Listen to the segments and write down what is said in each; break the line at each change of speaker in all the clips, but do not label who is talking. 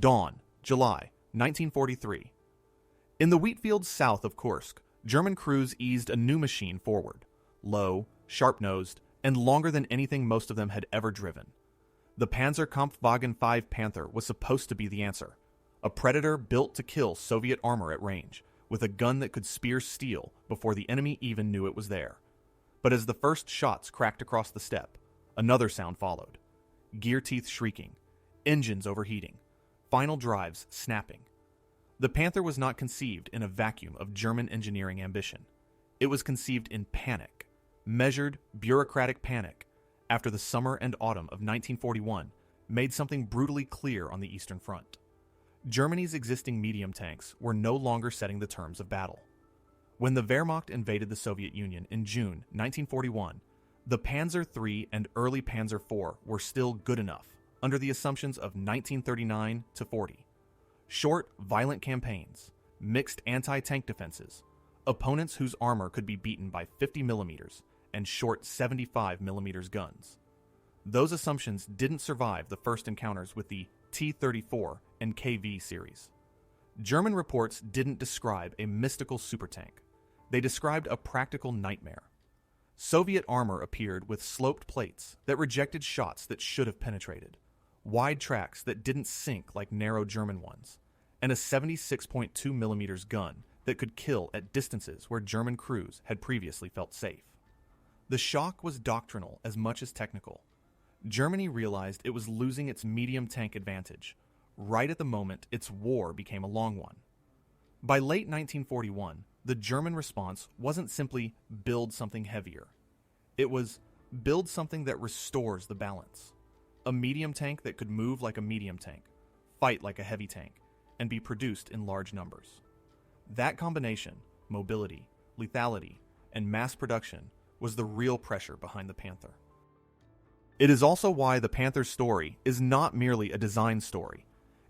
Dawn, July, 1943. In the wheat fields south of Kursk, German crews eased a new machine forward, low, sharp-nosed, and longer than anything most of them had ever driven. The panzerkampfwagenV Panther was supposed to be the answer, a predator built to kill Soviet armor at range, with a gun that could spear steel before the enemy even knew it was there. But as the first shots cracked across the steppe, another sound followed. Gear teeth shrieking, engines overheating, final drives snapping. The Panther was not conceived in a vacuum of German engineering ambition. It was conceived in panic, measured, bureaucratic panic, after the summer and autumn of 1941 made something brutally clear on the Eastern Front. Germany's existing medium tanks were no longer setting the terms of battle. When the Wehrmacht invaded the Soviet Union in June 1941, the Panzer III and early Panzer IV were still good enough, under the assumptions of 1939 to 40. Short, violent campaigns, mixed anti-tank defenses, opponents whose armor could be beaten by 50 millimeters and short 75 millimeters guns. Those assumptions didn't survive the first encounters with the T-34 and KV series. German reports didn't describe a mystical supertank. They described a practical nightmare. Soviet armor appeared with sloped plates that rejected shots that should have penetrated, wide tracks that didn't sink like narrow German ones, and a 76.2 millimeters gun that could kill at distances where German crews had previously felt safe. The shock was doctrinal as much as technical. Germany realized it was losing its medium tank advantage, right at the moment its war became a long one. By late 1941, the German response wasn't simply build something heavier. It was build something that restores the balance. A medium tank that could move like a medium tank, fight like a heavy tank, and be produced in large numbers. That combination, mobility, lethality, and mass production, was the real pressure behind the Panther. It is also why the Panther's story is not merely a design story.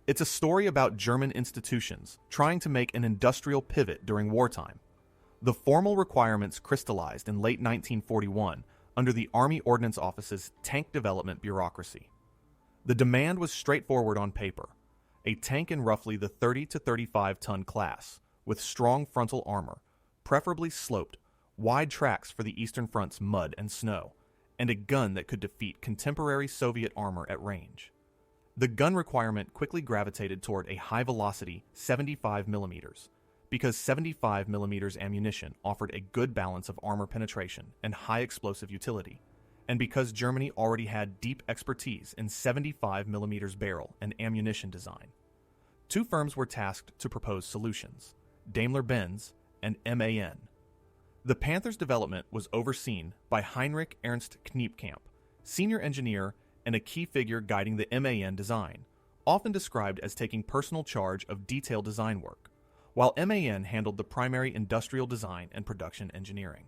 It's a story about German institutions trying to make an industrial pivot during wartime. The formal requirements crystallized in late 1941 under the Army Ordnance Office's tank development bureaucracy. The demand was straightforward on paper: a tank in roughly the 30 to 35 ton class, with strong frontal armor, preferably sloped, wide tracks for the Eastern Front's mud and snow, and a gun that could defeat contemporary Soviet armor at range. The gun requirement quickly gravitated toward a high-velocity 75 millimeters, because 75 millimeters ammunition offered a good balance of armor penetration and high explosive utility, and because Germany already had deep expertise in 75 millimeters barrel and ammunition design. Two firms were tasked to propose solutions: Daimler-Benz and MAN. The Panther's development was overseen by Heinrich Ernst Kniepkamp, senior engineer and a key figure guiding the MAN design, often described as taking personal charge of detailed design work, while MAN handled the primary industrial design and production engineering.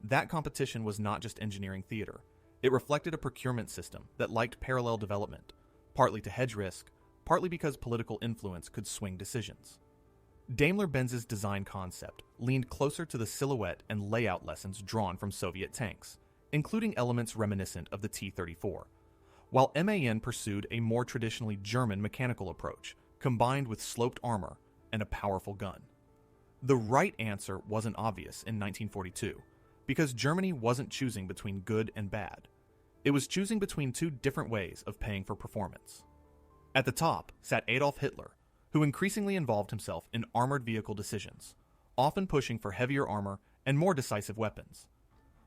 That competition was not just engineering theater. It reflected a procurement system that liked parallel development, partly to hedge risk, partly because political influence could swing decisions. Daimler-Benz's design concept leaned closer to the silhouette and layout lessons drawn from Soviet tanks, including elements reminiscent of the T-34, while MAN pursued a more traditionally German mechanical approach, combined with sloped armor and a powerful gun. The right answer wasn't obvious in 1942, because Germany wasn't choosing between good and bad. It was choosing between two different ways of paying for performance. At the top sat Adolf Hitler, who increasingly involved himself in armored vehicle decisions, often pushing for heavier armor and more decisive weapons.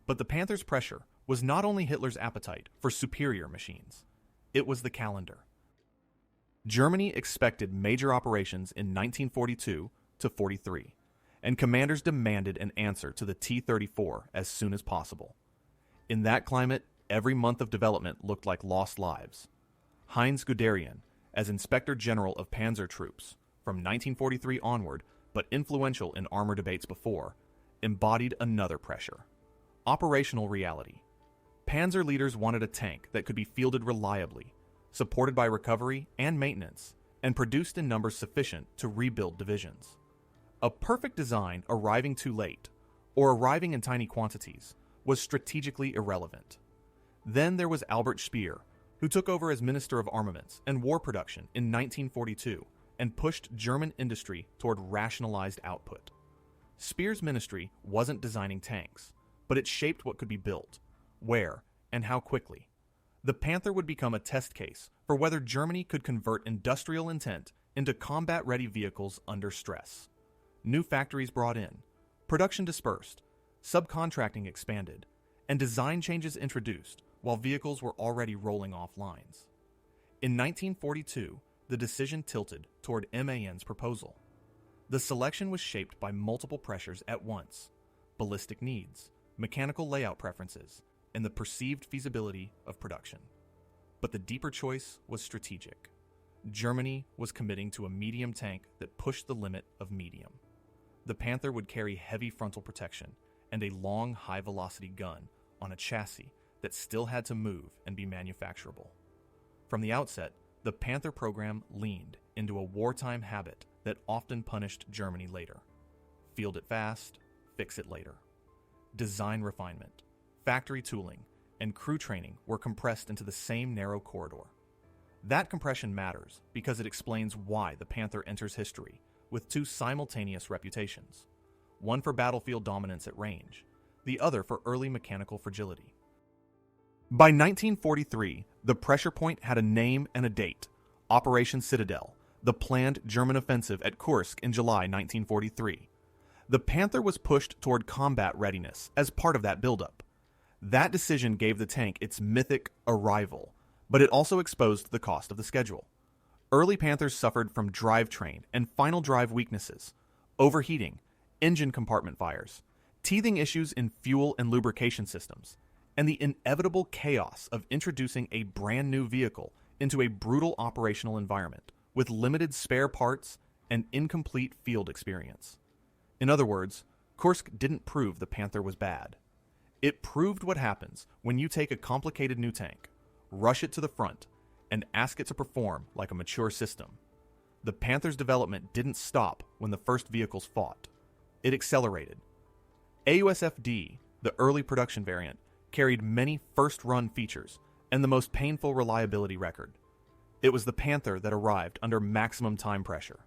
But the Panther's pressure was not only Hitler's appetite for superior machines, it was the calendar. Germany expected major operations in 1942 to 43, and commanders demanded an answer to the T-34 as soon as possible. In that climate, every month of development looked like lost lives. Heinz Guderian, as Inspector General of Panzer Troops, from 1943 onward, but influential in armor debates before, embodied another pressure: operational reality. Panzer leaders wanted a tank that could be fielded reliably, supported by recovery and maintenance, and produced in numbers sufficient to rebuild divisions. A perfect design arriving too late, or arriving in tiny quantities, was strategically irrelevant. Then there was Albert Speer, who took over as Minister of Armaments and War Production in 1942 and pushed German industry toward rationalized output. Speer's ministry wasn't designing tanks, but it shaped what could be built, where, and how quickly. The Panther would become a test case for whether Germany could convert industrial intent into combat-ready vehicles under stress. New factories brought in, production dispersed, subcontracting expanded, and design changes introduced while vehicles were already rolling off lines. In 1942, the decision tilted toward MAN's proposal. The selection was shaped by multiple pressures at once: ballistic needs, mechanical layout preferences, and the perceived feasibility of production. But the deeper choice was strategic. Germany was committing to a medium tank that pushed the limit of medium. The Panther would carry heavy frontal protection and a long, high-velocity gun on a chassis that still had to move and be manufacturable. From the outset, the Panther program leaned into a wartime habit that often punished Germany later. Field it fast, fix it later. Design refinement, factory tooling, and crew training were compressed into the same narrow corridor. That compression matters because it explains why the Panther enters history with two simultaneous reputations, one for battlefield dominance at range, the other for early mechanical fragility. By 1943, the pressure point had a name and a date: Operation Citadel, the planned German offensive at Kursk in July 1943. The Panther was pushed toward combat readiness as part of that buildup. That decision gave the tank its mythic arrival, but it also exposed the cost of the schedule. Early Panthers suffered from drivetrain and final drive weaknesses, overheating, engine compartment fires, teething issues in fuel and lubrication systems, and the inevitable chaos of introducing a brand new vehicle into a brutal operational environment with limited spare parts and incomplete field experience. In other words, Kursk didn't prove the Panther was bad. It proved what happens when you take a complicated new tank, rush it to the front, and ask it to perform like a mature system. The Panther's development didn't stop when the first vehicles fought. It accelerated. AUSF-D, the early production variant, carried many first-run features and the most painful reliability record. It was the Panther that arrived under maximum time pressure.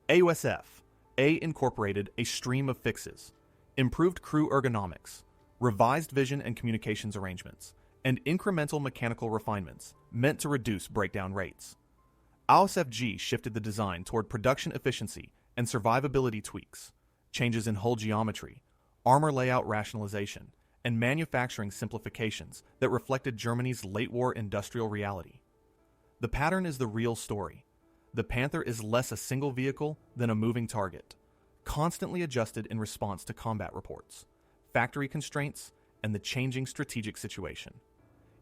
AUSF-A incorporated a stream of fixes, improved crew ergonomics, revised vision and communications arrangements, and incremental mechanical refinements meant to reduce breakdown rates. AUSF-G shifted the design toward production efficiency and survivability tweaks, changes in hull geometry, armor layout rationalization, and manufacturing simplifications that reflected Germany's late-war industrial reality. The pattern is the real story. The Panther is less a single vehicle than a moving target, constantly adjusted in response to combat reports, factory constraints, and the changing strategic situation.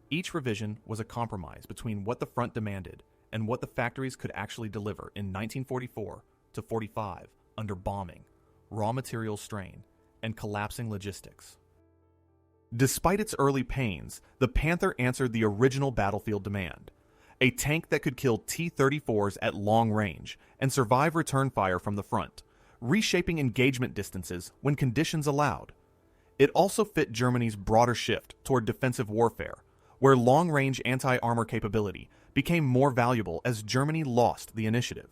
Each revision was a compromise between what the front demanded and what the factories could actually deliver in 1944 to 45 under bombing, raw material strain, and collapsing logistics. Despite its early pains, the Panther answered the original battlefield demand: a tank that could kill T-34s at long range and survive return fire from the front, reshaping engagement distances when conditions allowed. It also fit Germany's broader shift toward defensive warfare, where long-range anti-armor capability became more valuable as Germany lost the initiative.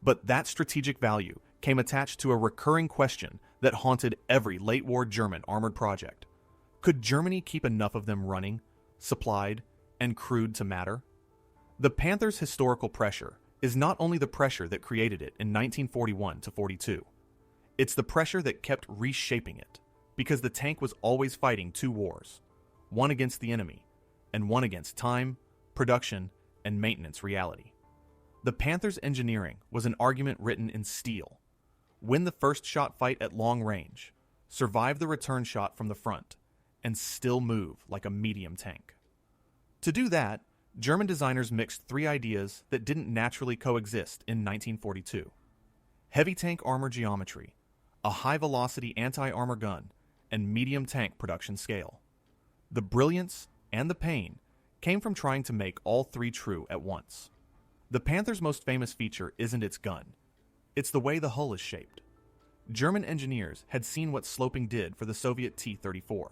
But that strategic value came attached to a recurring question that haunted every late-war German armored project. Could Germany keep enough of them running, supplied, and crewed to matter? The Panther's historical pressure is not only the pressure that created it in 1941 to 42. It's the pressure that kept reshaping it, because the tank was always fighting two wars, one against the enemy, and one against time, production, and maintenance reality. The Panther's engineering was an argument written in steel. Win the first shot fight at long range, survive the return shot from the front, and still move like a medium tank. To do that, German designers mixed three ideas that didn't naturally coexist in 1942: heavy tank armor geometry, a high-velocity anti-armor gun, and medium tank production scale. The brilliance and the pain came from trying to make all three true at once. The Panther's most famous feature isn't its gun. It's the way the hull is shaped. German engineers had seen what sloping did for the Soviet T-34.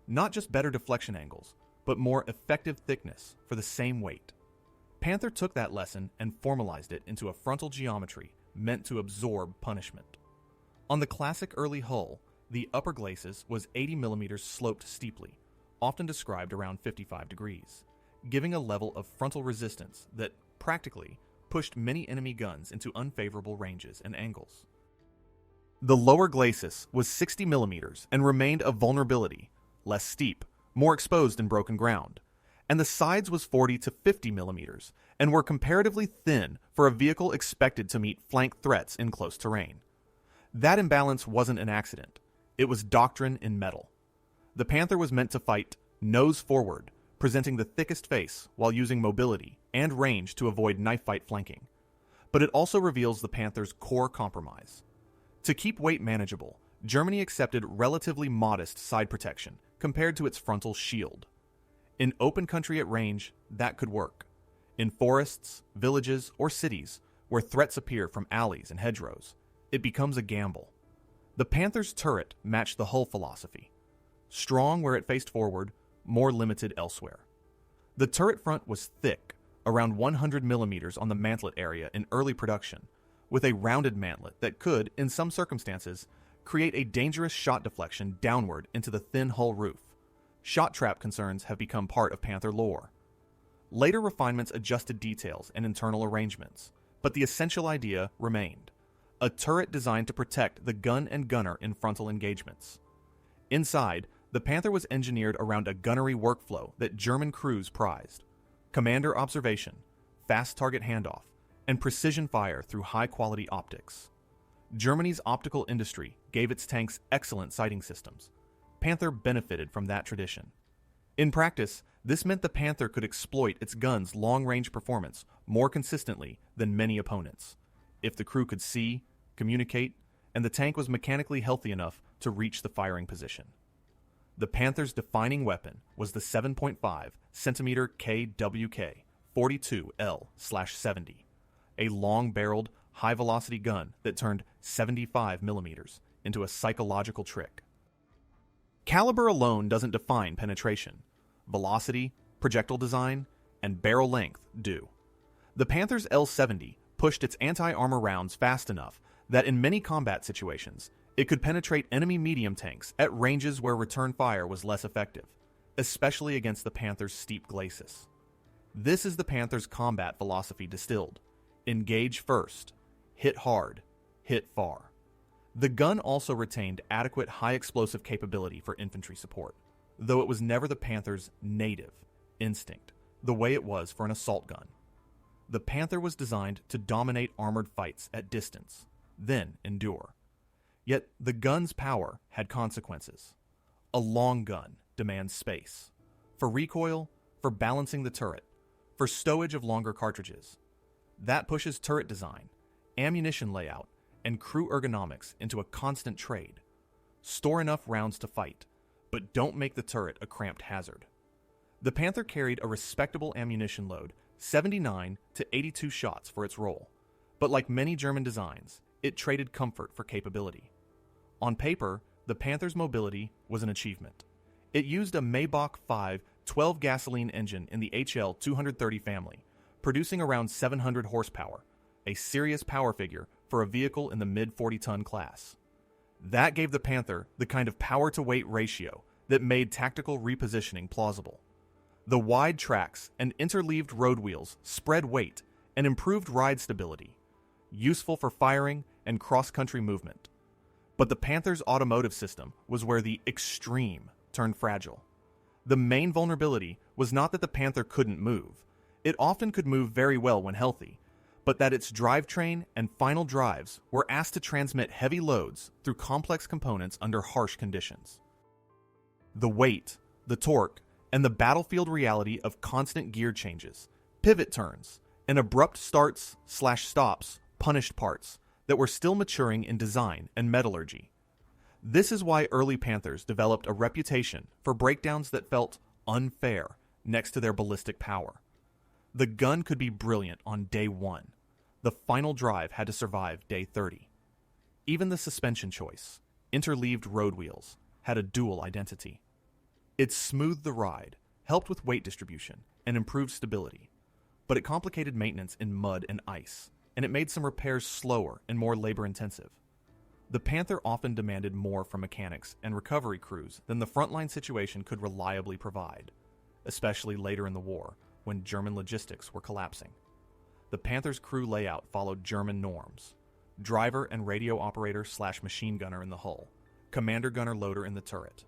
Not just better deflection angles, but more effective thickness for the same weight. Panther took that lesson and formalized it into a frontal geometry meant to absorb punishment. On the classic early hull, the upper glacis was 80 millimeters sloped steeply, often described around 55 degrees, giving a level of frontal resistance that, practically, pushed many enemy guns into unfavorable ranges and angles. The lower glacis was 60 millimeters and remained a vulnerability, less steep, more exposed in broken ground, and the sides was 40 to 50 millimeters and were comparatively thin for a vehicle expected to meet flank threats in close terrain. That imbalance wasn't an accident. It was doctrine in metal. The Panther was meant to fight nose forward, presenting the thickest face while using mobility and range to avoid knife fight flanking. But it also reveals the Panther's core compromise. To keep weight manageable, Germany accepted relatively modest side protection compared to its frontal shield. In open country at range, that could work. In forests, villages, or cities, where threats appear from alleys and hedgerows, it becomes a gamble. The Panther's turret matched the hull philosophy. Strong where it faced forward, more limited elsewhere. The turret front was thick, around 100 millimeters on the mantlet area in early production, with a rounded mantlet that could, in some circumstances, create a dangerous shot deflection downward into the thin hull roof. Shot trap concerns have become part of Panther lore. Later refinements adjusted details and internal arrangements, but the essential idea remained. A turret designed to protect the gun and gunner in frontal engagements. Inside, the Panther was engineered around a gunnery workflow that German crews prized. Commander observation, fast target handoff, and precision fire through high-quality optics. Germany's optical industry gave its tanks excellent sighting systems. Panther benefited from that tradition. In practice, this meant the Panther could exploit its gun's long-range performance more consistently than many opponents, if the crew could see, communicate, and the tank was mechanically healthy enough to reach the firing position. The Panther's defining weapon was the 7.5 centimeter KWK 42L/70, a long-barreled, high-velocity gun that turned 75 millimeters into a psychological trick. Caliber alone doesn't define penetration. Velocity, projectile design, and barrel length do. The Panther's L-70 pushed its anti-armor rounds fast enough that in many combat situations, it could penetrate enemy medium tanks at ranges where return fire was less effective, especially against the Panther's steep glacis. This is the Panther's combat philosophy distilled. Engage first, hit hard, hit far. The gun also retained adequate high-explosive capability for infantry support, though it was never the Panther's native instinct, the way it was for an assault gun. The Panther was designed to dominate armored fights at distance, then endure. Yet the gun's power had consequences. A long gun demands space. For recoil, for balancing the turret, for stowage of longer cartridges. That pushes turret design, ammunition layout, and crew ergonomics into a constant trade. Store enough rounds to fight, but don't make the turret a cramped hazard. The Panther carried a respectable ammunition load, 79 to 82 shots for its role, but like many German designs, it traded comfort for capability. On paper, the Panther's mobility was an achievement. It used a Maybach 5 12-gasoline engine in the HL 230 family, producing around 700 horsepower, a serious power figure for a vehicle in the mid-40-ton class. That gave the Panther the kind of power-to-weight ratio that made tactical repositioning plausible. The wide tracks and interleaved road wheels spread weight and improved ride stability, useful for firing and cross-country movement. But the Panther's automotive system was where the extreme turned fragile. The main vulnerability was not that the Panther couldn't move. It often could move very well when healthy, but that its drivetrain and final drives were asked to transmit heavy loads through complex components under harsh conditions. The weight, the torque, and the battlefield reality of constant gear changes, pivot turns, and abrupt starts/stops punished parts that were still maturing in design and metallurgy. This is why early Panthers developed a reputation for breakdowns that felt unfair next to their ballistic power. The gun could be brilliant on day 1. The final drive had to survive day 30. Even the suspension choice, interleaved road wheels, had a dual identity. It smoothed the ride, helped with weight distribution and improved stability, but it complicated maintenance in mud and ice, and it made some repairs slower and more labor-intensive. The Panther often demanded more from mechanics and recovery crews than the frontline situation could reliably provide, especially later in the war when German logistics were collapsing. The Panther's crew layout followed German norms: driver and radio operator/machine gunner in the hull, commander gunner loader in the turret.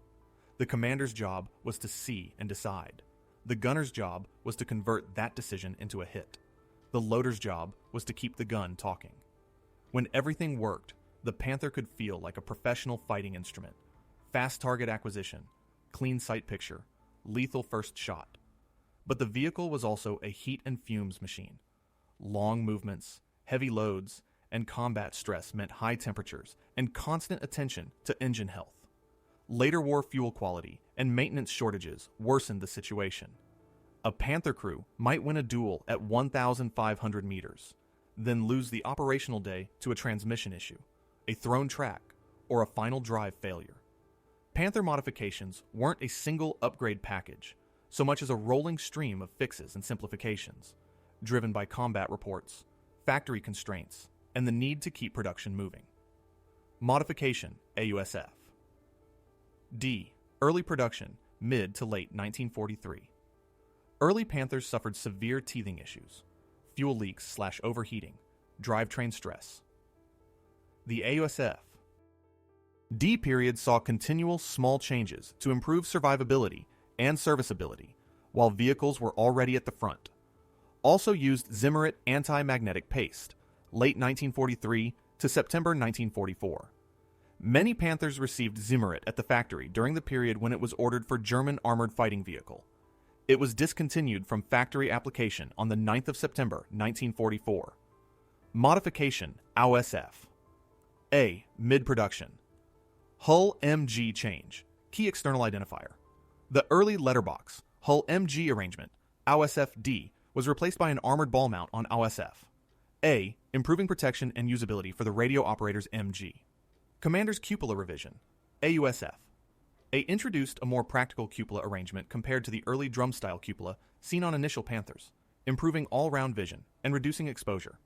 The commander's job was to see and decide. The gunner's job was to convert that decision into a hit. The loader's job was to keep the gun talking. When everything worked, the Panther could feel like a professional fighting instrument: fast target acquisition, clean sight picture, lethal first shot. But the vehicle was also a heat and fumes machine. Long movements, heavy loads, and combat stress meant high temperatures and constant attention to engine health. Later war fuel quality and maintenance shortages worsened the situation. A Panther crew might win a duel at 1,500 meters, then lose the operational day to a transmission issue, a thrown track, or a final drive failure. Panther modifications weren't a single upgrade package, so much as a rolling stream of fixes and simplifications, driven by combat reports, factory constraints, and the need to keep production moving. Modification, AUSF. D. Early production, mid to late 1943. Early Panthers suffered severe teething issues, fuel leaks/overheating, drivetrain stress. The AUSF. D period saw continual small changes to improve survivability and serviceability, while vehicles were already at the front. Also used Zimmerit anti-magnetic paste, late 1943 to September 1944. Many Panthers received Zimmerit at the factory during the period when it was ordered for German armored fighting vehicle. It was discontinued from factory application on the 9th of September 1944. Modification, AUSF. A. Mid-production. Hull MG change, key external identifier. The early letterbox, Hull MG arrangement, AUSF-D, was replaced by an armored ball mount on AUSF. A. Improving protection and usability for the radio operator's MG. Commander's cupola revision, AUSF. A introduced a more practical cupola arrangement compared to the early drum-style cupola seen on initial Panthers, improving all-round vision and reducing exposure.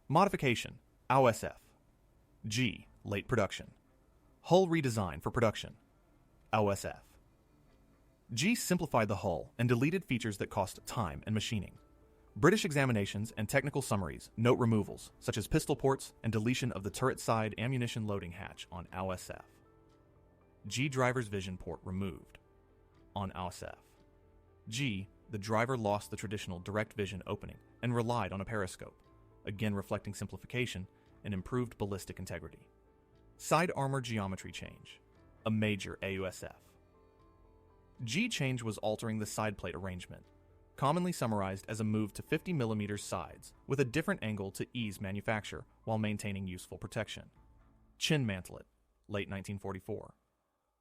Modification, AUSF. G. Late production. Hull redesign for production, AUSF. G simplified the hull and deleted features that cost time and machining. British examinations and technical summaries note removals, such as pistol ports and deletion of the turret side ammunition loading hatch on AUSF. G driver's vision port removed on AUSF. G, the driver lost the traditional direct vision opening and relied on a periscope, again reflecting simplification and improved ballistic integrity. Side armor geometry change, a major AUSF. G change was altering the side plate arrangement, commonly summarized as a move to 50mm sides with a different angle to ease manufacture while maintaining useful protection. Chin mantlet, late 1944.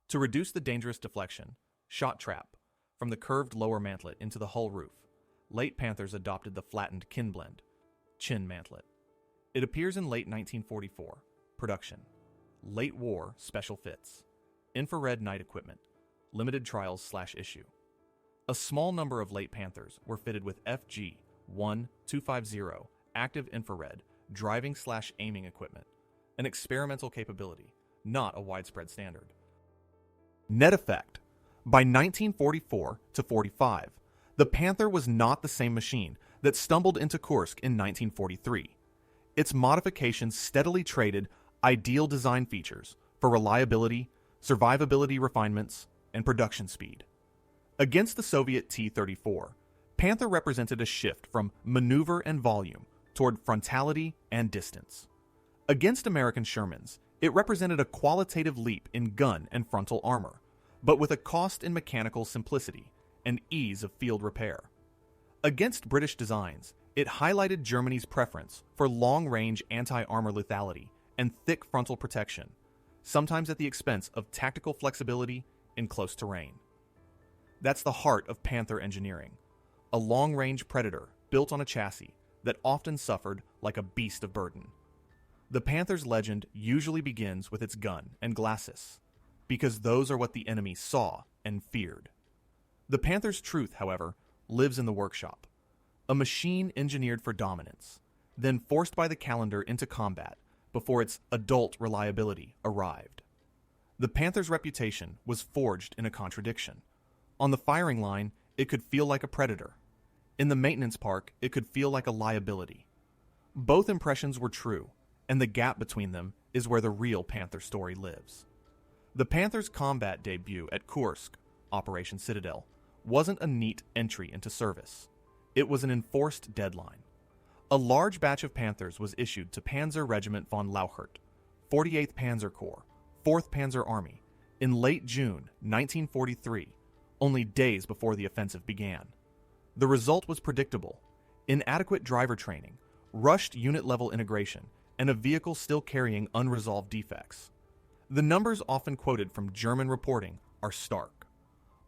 To reduce the dangerous deflection, shot trap, from the curved lower mantlet into the hull roof, late Panthers adopted the flattened kin blend, chin mantlet. It appears in late 1944, production. Late war special fits, infrared night equipment, limited trials/issue. A small number of late Panthers were fitted with FG-1250 active infrared driving/aiming equipment, an experimental capability, not a widespread standard. Net effect. By 1944 to 45, the Panther was not the same machine that stumbled into Kursk in 1943. Its modifications steadily traded ideal design features for reliability, survivability refinements, and production speed. Against the Soviet T-34, Panther represented a shift from maneuver and volume toward frontality and distance. Against American Shermans, it represented a qualitative leap in gun and frontal armor, but with a cost in mechanical simplicity and ease of field repair. Against British designs, it highlighted Germany's preference for long-range anti-armor lethality and thick frontal protection, sometimes at the expense of tactical flexibility in close terrain. That's the heart of Panther engineering, a long-range predator built on a chassis that often suffered like a beast of burden. The Panther's legend usually begins with its gun and glacis, because those are what the enemy saw and feared. The Panther's truth, however, lives in the workshop. A machine engineered for dominance, then forced by the calendar into combat before its adult reliability arrived. The Panther's reputation was forged in a contradiction. On the firing line, it could feel like a predator. In the maintenance park, it could feel like a liability. Both impressions were true, and the gap between them is where the real Panther story lives. The Panther's combat debut at Kursk, Operation Citadel, wasn't a neat entry into service. It was an enforced deadline. A large batch of Panthers was issued to Panzer Regiment von Lauchert, 48th Panzer Corps, 4th Panzer Army, in late June 1943, only days before the offensive began. The result was predictable: inadequate driver training, rushed unit-level integration, and a vehicle still carrying unresolved defects. The numbers often quoted from German reporting are stark.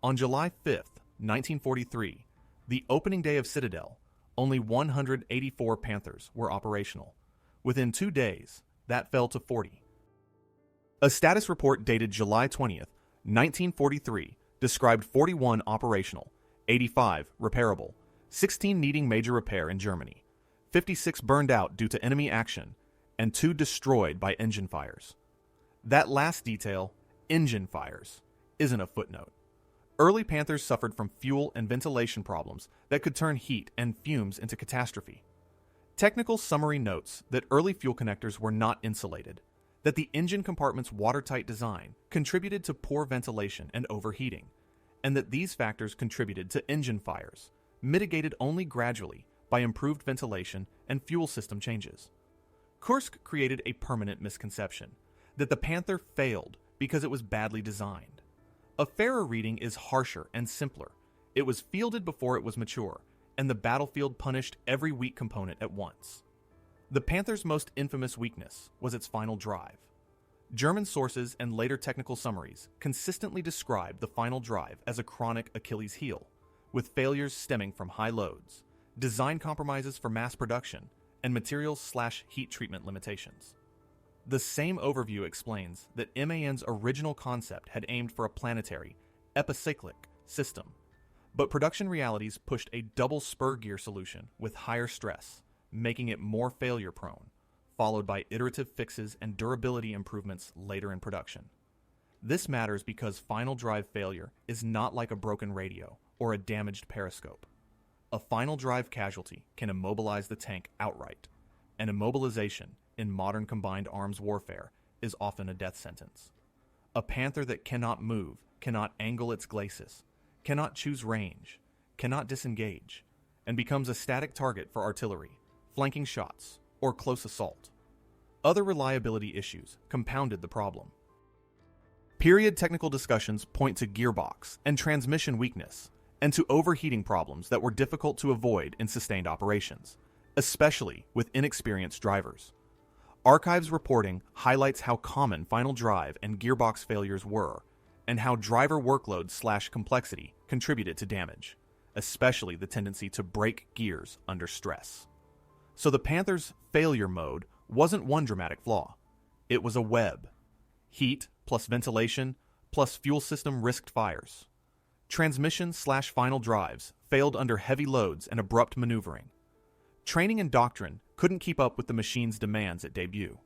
On July 5, 1943, the opening day of Citadel, only 184 Panthers were operational. Within 2 days, that fell to 40. A status report dated July 20, 1943, described 41 operational, 85 repairable, 16 needing major repair in Germany, 56 burned out due to enemy action, and 2 destroyed by engine fires. That last detail, engine fires, isn't a footnote. Early Panthers suffered from fuel and ventilation problems that could turn heat and fumes into catastrophe. Technical summary notes that early fuel connectors were not insulated, that the engine compartment's watertight design contributed to poor ventilation and overheating, and that these factors contributed to engine fires, mitigated only gradually by improved ventilation and fuel system changes. Kursk created a permanent misconception that the Panther failed because it was badly designed. A fairer reading is harsher and simpler. It was fielded before it was mature, and the battlefield punished every weak component at once. The Panther's most infamous weakness was its final drive. German sources and later technical summaries consistently described the final drive as a chronic Achilles heel, with failures stemming from high loads, design compromises for mass production, and materials/heat treatment limitations. The same overview explains that MAN's original concept had aimed for a planetary, epicyclic system, but production realities pushed a double spur gear solution with higher stress, making it more failure-prone, followed by iterative fixes and durability improvements later in production. This matters because final drive failure is not like a broken radio or a damaged periscope. A final drive casualty can immobilize the tank outright, and immobilization in modern combined arms warfare is often a death sentence. A Panther that cannot move, cannot angle its glacis, cannot choose range, cannot disengage, and becomes a static target for artillery, flanking shots, or close assault. Other reliability issues compounded the problem. Period technical discussions point to gearbox and transmission weakness, and to overheating problems that were difficult to avoid in sustained operations, especially with inexperienced drivers. Archives reporting highlights how common final drive and gearbox failures were, and how driver workload/complexity contributed to damage, especially the tendency to break gears under stress. So the Panther's failure mode wasn't one dramatic flaw. It was a web. Heat plus ventilation plus fuel system risked fires. Transmission/final drives failed under heavy loads and abrupt maneuvering. Training and doctrine couldn't keep up with the machine's demands at debut.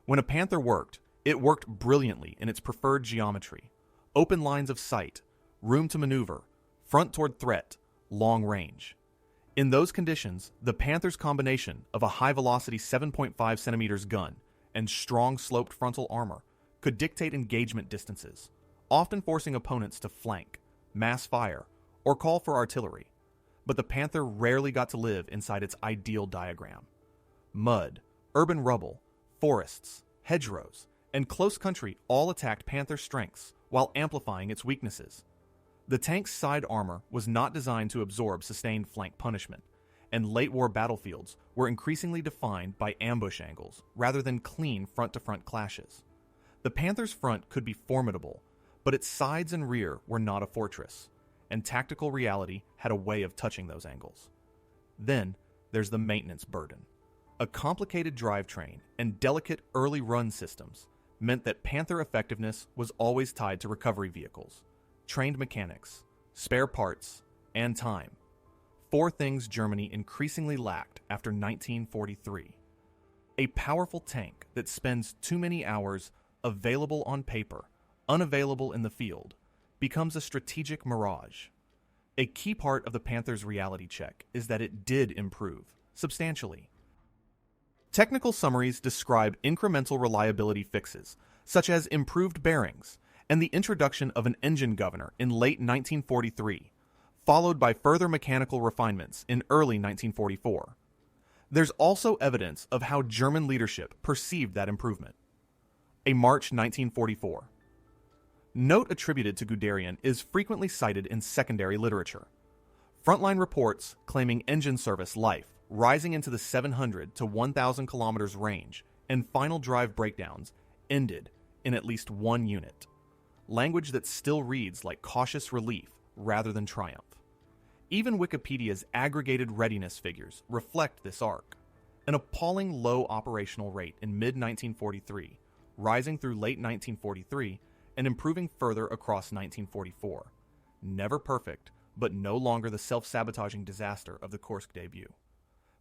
When a Panther worked, it worked brilliantly in its preferred geometry: open lines of sight, room to maneuver, front toward threat, long range. In those conditions, the Panther's combination of a high-velocity 7.5 centimeters gun and strong sloped frontal armor could dictate engagement distances, often forcing opponents to flank, mass fire, or call for artillery. But the Panther rarely got to live inside its ideal diagram. Mud, urban rubble, forests, hedgerows, and close country all attacked Panther's strengths while amplifying its weaknesses. The tank's side armor was not designed to absorb sustained flank punishment, and late-war battlefields were increasingly defined by ambush angles rather than clean front-to-front clashes. The Panther's front could be formidable, but its sides and rear were not a fortress, and tactical reality had a way of touching those angles. Then there's the maintenance burden. A complicated drivetrain and delicate early run systems meant that Panther effectiveness was always tied to recovery vehicles, trained mechanics, spare parts, and time. Four things Germany increasingly lacked after 1943. A powerful tank that spends too many hours available on paper, unavailable in the field, becomes a strategic mirage. A key part of the Panther's reality check is that it did improve, substantially. Technical summaries describe incremental reliability fixes, such as improved bearings and the introduction of an engine governor in late 1943, followed by further mechanical refinements in early 1944. There's also evidence of how German leadership perceived that improvement. A March 1944. Note attributed to Guderian is frequently cited in secondary literature. Frontline reports claiming engine service life rising into the 700 to 1,000 kilometers range and final drive breakdowns ended in at least one unit. Language that still reads like cautious relief rather than triumph. Even Wikipedia's aggregated readiness figures reflect this arc. An appalling low operational rate in mid-1943, rising through late 1943 and improving further across 1944. Never perfect, but no longer the self-sabotaging disaster of the Kursk debut.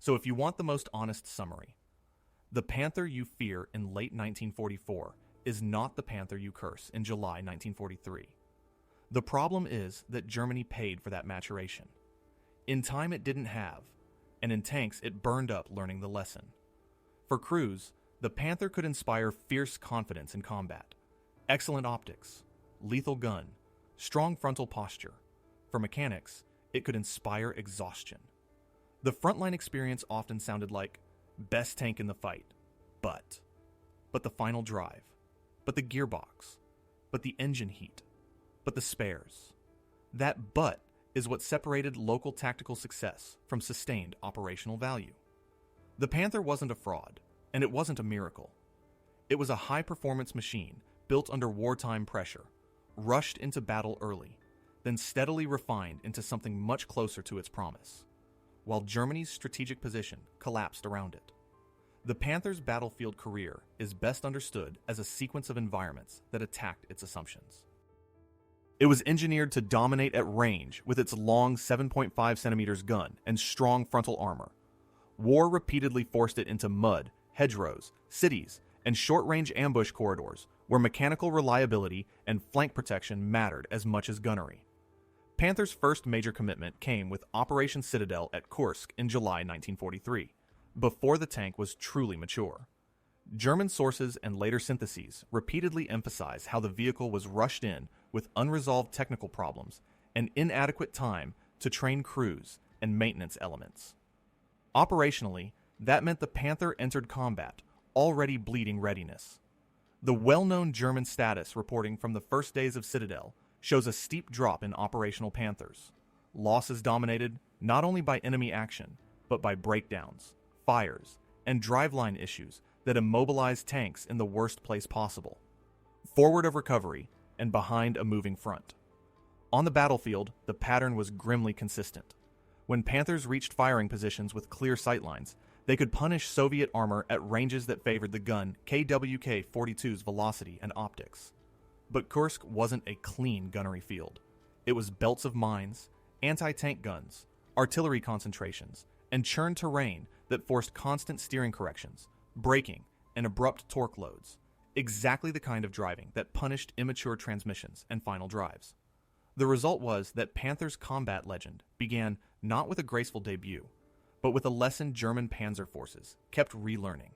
So if you want the most honest summary, the Panther you fear in late 1944 is not the Panther you curse in July 1943. The problem is that Germany paid for that maturation. In time it didn't have, and in tanks it burned up learning the lesson. For crews, the Panther could inspire fierce confidence in combat, excellent optics, lethal gun, strong frontal posture. For mechanics, it could inspire exhaustion. The frontline experience often sounded like, best tank in the fight, but the final drive, but the gearbox, but the engine heat, but the spares. That but is what separated local tactical success from sustained operational value. The Panther wasn't a fraud, and it wasn't a miracle. It was a high-performance machine built under wartime pressure, rushed into battle early, then steadily refined into something much closer to its promise, while Germany's strategic position collapsed around it. The Panther's battlefield career is best understood as a sequence of environments that attacked its assumptions. It was engineered to dominate at range with its long 7.5 centimeters gun and strong frontal armor. War repeatedly forced it into mud, hedgerows, cities, and short-range ambush corridors where mechanical reliability and flank protection mattered as much as gunnery. Panther's first major commitment came with Operation Citadel at Kursk in July 1943, before the tank was truly mature. German sources and later syntheses repeatedly emphasize how the vehicle was rushed in with unresolved technical problems and inadequate time to train crews and maintenance elements. Operationally, that meant the Panther entered combat already bleeding readiness. The well-known German status reporting from the first days of Citadel shows a steep drop in operational Panthers. Losses dominated not only by enemy action, but by breakdowns, fires, and driveline issues that immobilized tanks in the worst place possible, forward of recovery and behind a moving front. On the battlefield, the pattern was grimly consistent. When Panthers reached firing positions with clear sightlines, they could punish Soviet armor at ranges that favored the gun KWK-42's velocity and optics. But Kursk wasn't a clean gunnery field. It was belts of mines, anti-tank guns, artillery concentrations, and churned terrain that forced constant steering corrections, braking, and abrupt torque loads, exactly the kind of driving that punished immature transmissions and final drives. The result was that Panther's combat legend began not with a graceful debut, but with a lesson German panzer forces kept relearning.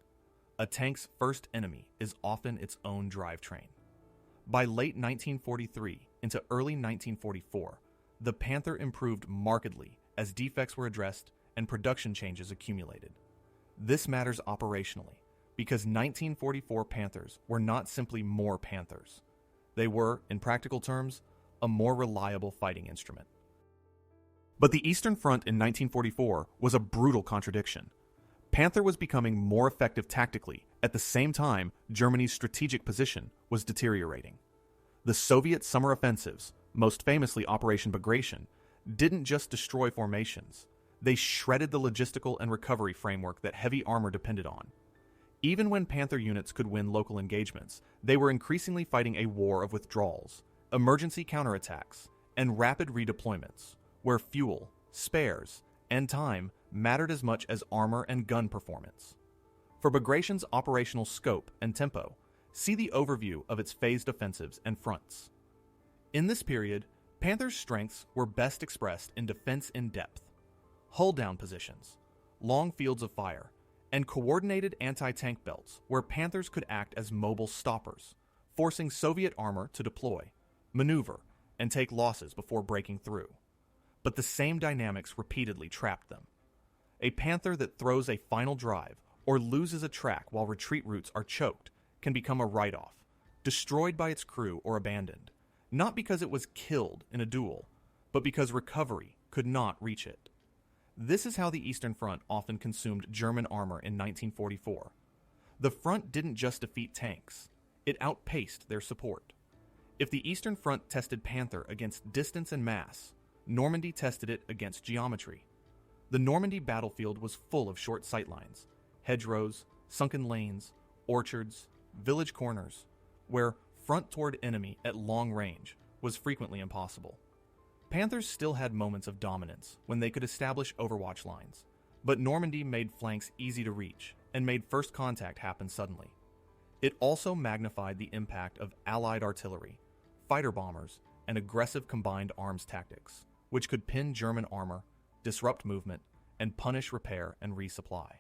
A tank's first enemy is often its own drivetrain. By late 1943 into early 1944, the Panther improved markedly as defects were addressed and production changes accumulated. This matters operationally, because 1944 Panthers were not simply more Panthers. They were, in practical terms, a more reliable fighting instrument. But the Eastern Front in 1944 was a brutal contradiction. Panther was becoming more effective tactically at the same time Germany's strategic position was deteriorating. The Soviet summer offensives, most famously Operation Bagration, didn't just destroy formations. They shredded the logistical and recovery framework that heavy armor depended on. Even when Panther units could win local engagements, they were increasingly fighting a war of withdrawals, emergency counterattacks, and rapid redeployments, where fuel, spares, and time mattered as much as armor and gun performance. For Bagration's operational scope and tempo, see the overview of its phased offensives and fronts. In this period, Panther's strengths were best expressed in defense in depth, hull-down positions, long fields of fire, and coordinated anti-tank belts where Panthers could act as mobile stoppers, forcing Soviet armor to deploy, maneuver, and take losses before breaking through. But the same dynamics repeatedly trapped them. A Panther that throws a final drive or loses a track while retreat routes are choked can become a write-off, destroyed by its crew or abandoned, not because it was killed in a duel, but because recovery could not reach it. This is how the Eastern Front often consumed German armor in 1944. The front didn't just defeat tanks, it outpaced their support. If the Eastern Front tested Panther against distance and mass, Normandy tested it against geometry. The Normandy battlefield was full of short sightlines, hedgerows, sunken lanes, orchards, village corners, where front toward enemy at long range was frequently impossible. Panthers still had moments of dominance when they could establish overwatch lines, but Normandy made flanks easy to reach and made first contact happen suddenly. It also magnified the impact of Allied artillery, fighter bombers, and aggressive combined arms tactics, which could pin German armor, disrupt movement, and punish repair and resupply.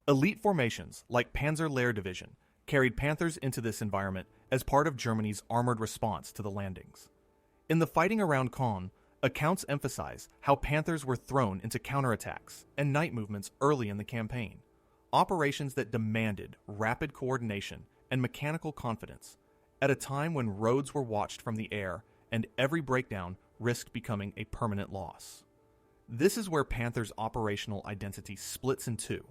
Elite formations like Panzer Lehr Division carried Panthers into this environment as part of Germany's armored response to the landings. In the fighting around Caen, accounts emphasize how Panthers were thrown into counterattacks and night movements early in the campaign, operations that demanded rapid coordination and mechanical confidence at a time when roads were watched from the air and every breakdown risked becoming a permanent loss. This is where Panther's operational identity splits in two.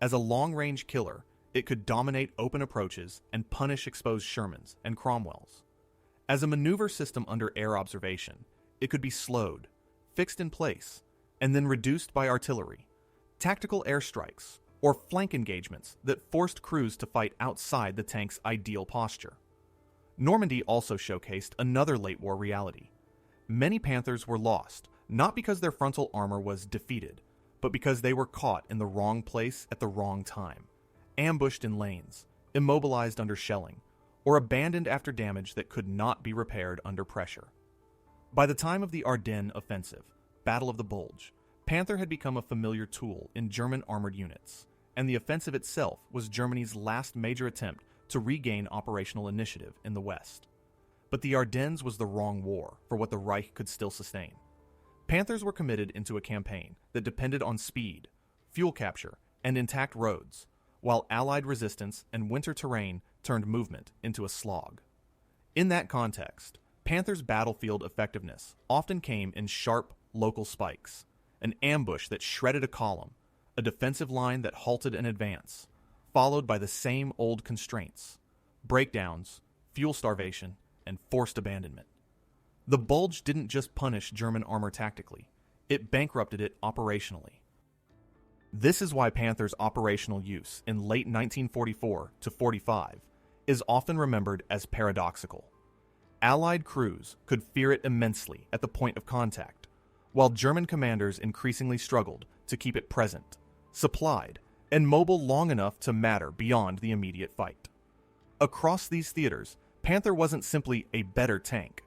As a long-range killer, it could dominate open approaches and punish exposed Shermans and Cromwells. As a maneuver system under air observation, it could be slowed, fixed in place, and then reduced by artillery, tactical airstrikes, or flank engagements that forced crews to fight outside the tank's ideal posture. Normandy also showcased another late war reality. Many Panthers were lost, not because their frontal armor was defeated, but because they were caught in the wrong place at the wrong time, ambushed in lanes, immobilized under shelling, or abandoned after damage that could not be repaired under pressure. By the time of the Ardennes offensive, Battle of the Bulge, Panther had become a familiar tool in German armored units, and the offensive itself was Germany's last major attempt to regain operational initiative in the West. But the Ardennes was the wrong war for what the Reich could still sustain. Panthers were committed into a campaign that depended on speed, fuel capture, and intact roads, while Allied resistance and winter terrain turned movement into a slog. In that context, Panther's battlefield effectiveness often came in sharp, local spikes, an ambush that shredded a column, a defensive line that halted an advance, followed by the same old constraints, breakdowns, fuel starvation, and forced abandonment. The Bulge didn't just punish German armor tactically, it bankrupted it operationally. This is why Panther's operational use in late 1944 to 45 is often remembered as paradoxical. Allied crews could fear it immensely at the point of contact, while German commanders increasingly struggled to keep it present, supplied, and mobile long enough to matter beyond the immediate fight. Across these theaters, Panther wasn't simply a better tank.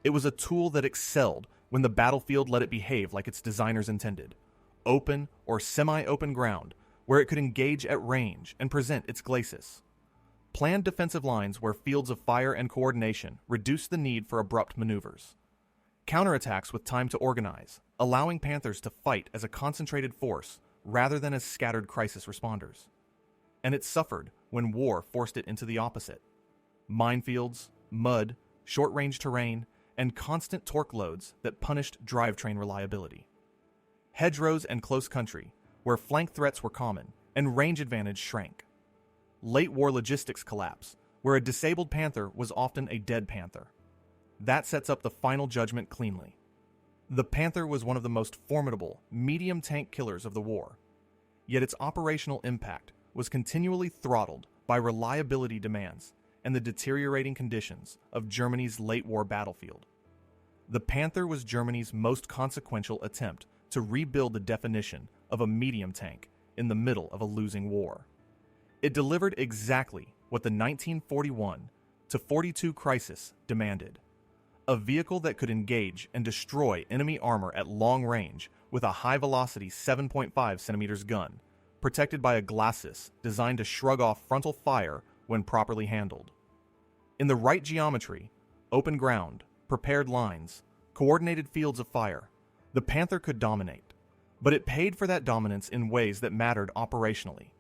It was a tool that excelled when the battlefield let it behave like its designers intended, open or semi-open ground where it could engage at range and present its glacis. Planned defensive lines where fields of fire and coordination reduced the need for abrupt maneuvers. Counterattacks with time to organize, allowing Panthers to fight as a concentrated force rather than as scattered crisis responders. And it suffered when war forced it into the opposite. Minefields, mud, short-range terrain, and constant torque loads that punished drivetrain reliability. Hedgerows and close country, where flank threats were common and range advantage shrank. Late war logistics collapse, where a disabled Panther was often a dead Panther. That sets up the final judgment cleanly. The Panther was one of the most formidable, medium tank killers of the war, yet its operational impact was continually throttled by reliability demands and the deteriorating conditions of Germany's late war battlefield. The Panther was Germany's most consequential attempt to rebuild the definition of a medium tank in the middle of a losing war. It delivered exactly what the 1941-42 crisis demanded: a vehicle that could engage and destroy enemy armor at long range with a high-velocity 7.5 centimeters gun, protected by a glacis designed to shrug off frontal fire when properly handled. In the right geometry, open ground, prepared lines, coordinated fields of fire, the Panther could dominate, but it paid for that dominance in ways that mattered operationally.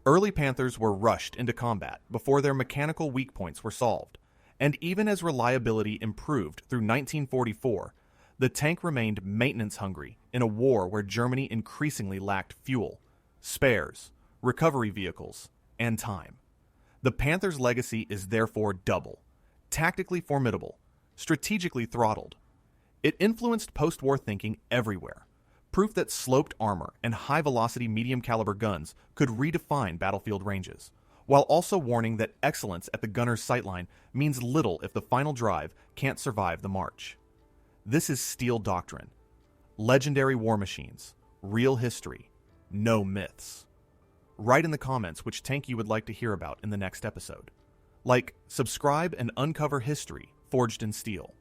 Early Panthers were rushed into combat before their mechanical weak points were solved, and even as reliability improved through 1944, the tank remained maintenance-hungry in a war where Germany increasingly lacked fuel, spares, recovery vehicles, and time. The Panther's legacy is therefore double: tactically formidable, strategically throttled. It influenced post-war thinking everywhere, proof that sloped armor and high-velocity medium-caliber guns could redefine battlefield ranges, while also warning that excellence at the gunner's sightline means little if the final drive can't survive the march. This is steel doctrine. Legendary war machines, real history, no myths. Write in the comments which tank you would like to hear about in the next episode. Like, subscribe, and uncover history forged in steel.